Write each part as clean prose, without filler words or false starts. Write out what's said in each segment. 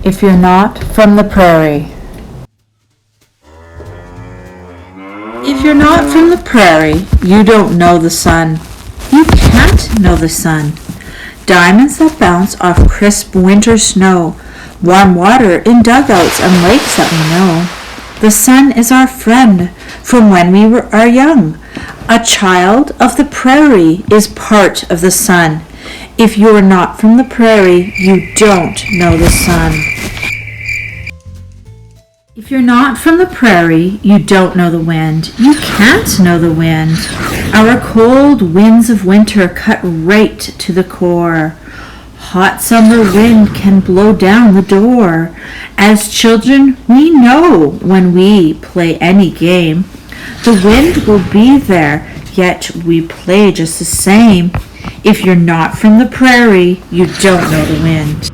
If you're not from the prairie. If you're not from the prairie, you don't know the sun. You can't know the sun. Diamonds that bounce off crisp winter snow, warm water in dugouts and lakes that we know. The sun is our friend from when we are young. A child of the prairie is part of the sun. If you are not from the prairie, you don't know the sun. If you're not from the prairie, you don't know the wind. You can't know the wind. Our cold winds of winter cut right to the core. Hot summer wind can blow down the door. As children, we know when we play any game. The wind will be there, yet we play just the same. If you're not from the prairie, you don't know the wind.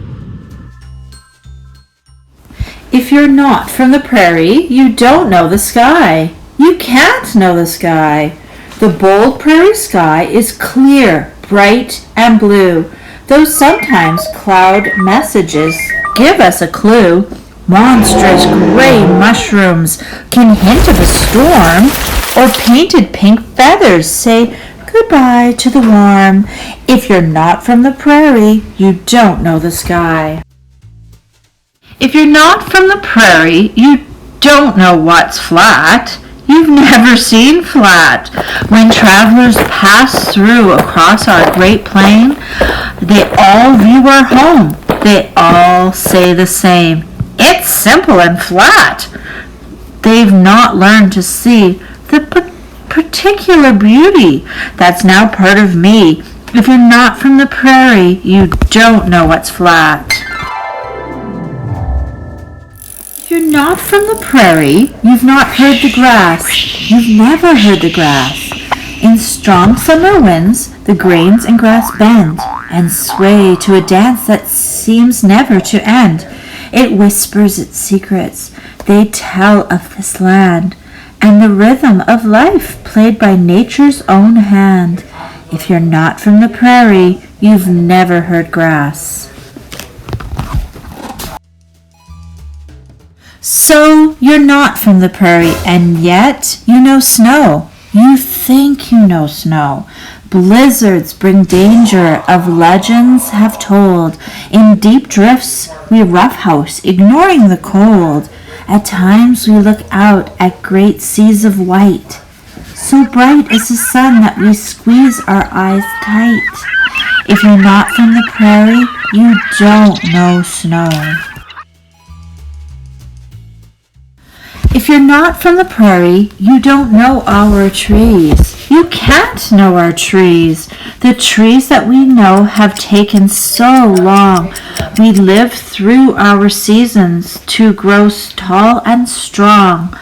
If you're not from the prairie, you don't know the sky. You can't know the sky. The bold prairie sky is clear, bright, and blue, though sometimes cloud messages give us a clue. Monstrous gray mushrooms can hint of a storm, or painted pink feathers say goodbye to the warm. If you're not from the prairie, you don't know the sky. If you're not from the prairie, you don't know what's flat. You've never seen flat. When travelers pass through across our great plain, they all view our home. They all say the same. It's simple and flat. They've not learned to see the particular beauty that's now part of me. If you're not from the prairie, you don't know what's flat. If you're not from the prairie, you've not heard the grass. You've never heard the grass. In strong summer winds, the grains and grass bend and sway to a dance that seems never to end. It whispers its secrets. They tell of this land and the rhythm of life played by nature's own hand. If you're not from the prairie, you've never heard grass. So you're not from the prairie, and yet you know snow. You think you know snow. Blizzards bring danger, of legends have told. In deep drifts we roughhouse, ignoring the cold. At times we look out at great seas of white. So bright is the sun that we squeeze our eyes tight. If you're not from the prairie, you don't know snow. If you're not from the prairie, you don't know our trees. You can't know our trees. The trees that we know have taken so long. We live through our seasons to grow tall and strong.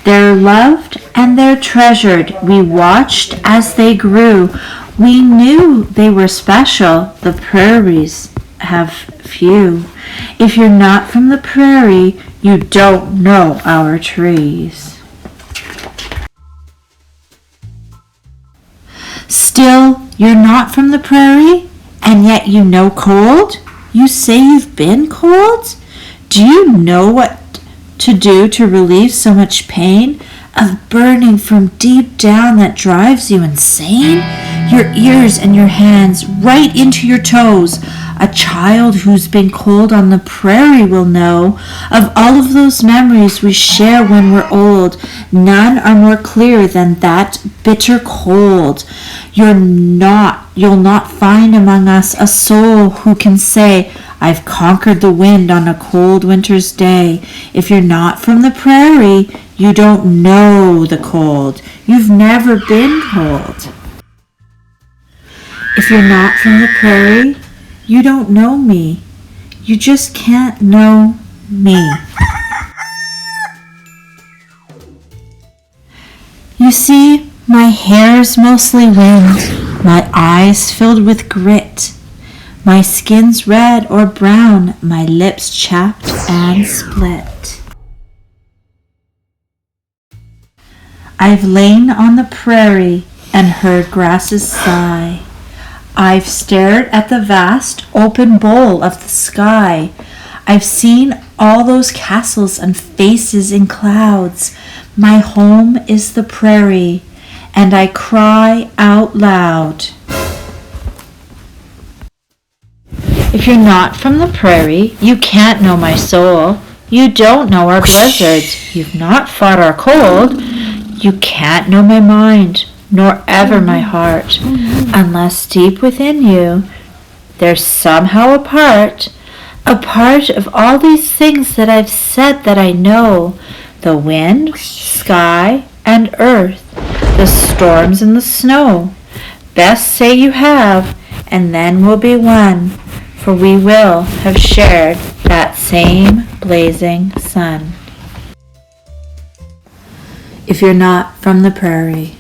They're loved and they're treasured. We watched as they grew. We knew they were special. The prairies have few. If you're not from the prairie, you don't know our trees. Still, you're not from the prairie, and yet you know cold? You say you've been cold? Do you know what to do to relieve so much pain of burning from deep down that drives you insane? Your ears and your hands right into your toes. A child who's been cold on the prairie will know of all of those memories we share when we're old. None are more clear than that bitter cold. You'll not find among us a soul who can say, I've conquered the wind on a cold winter's day. If you're not from the prairie, you don't know the cold. You've never been cold. If you're not from the prairie, you don't know me. You just can't know me. You see, my hair's mostly wind, my eyes filled with grit, my skin's red or brown, my lips chapped and split. I've lain on the prairie and heard grasses sigh. I've stared at the vast open bowl of the sky. I've seen all those castles and faces in clouds. My home is the prairie, and I cry out loud. If you're not from the prairie, you can't know my soul. You don't know our blizzards. You've not fought our cold. You can't know my mind, nor ever my heart, unless deep within you there's somehow a part of all these things that I've said that I know, the wind, sky, and earth, the storms and the snow. Best say you have, and then we'll be one, for we will have shared that same blazing sun. If you're not from the prairie.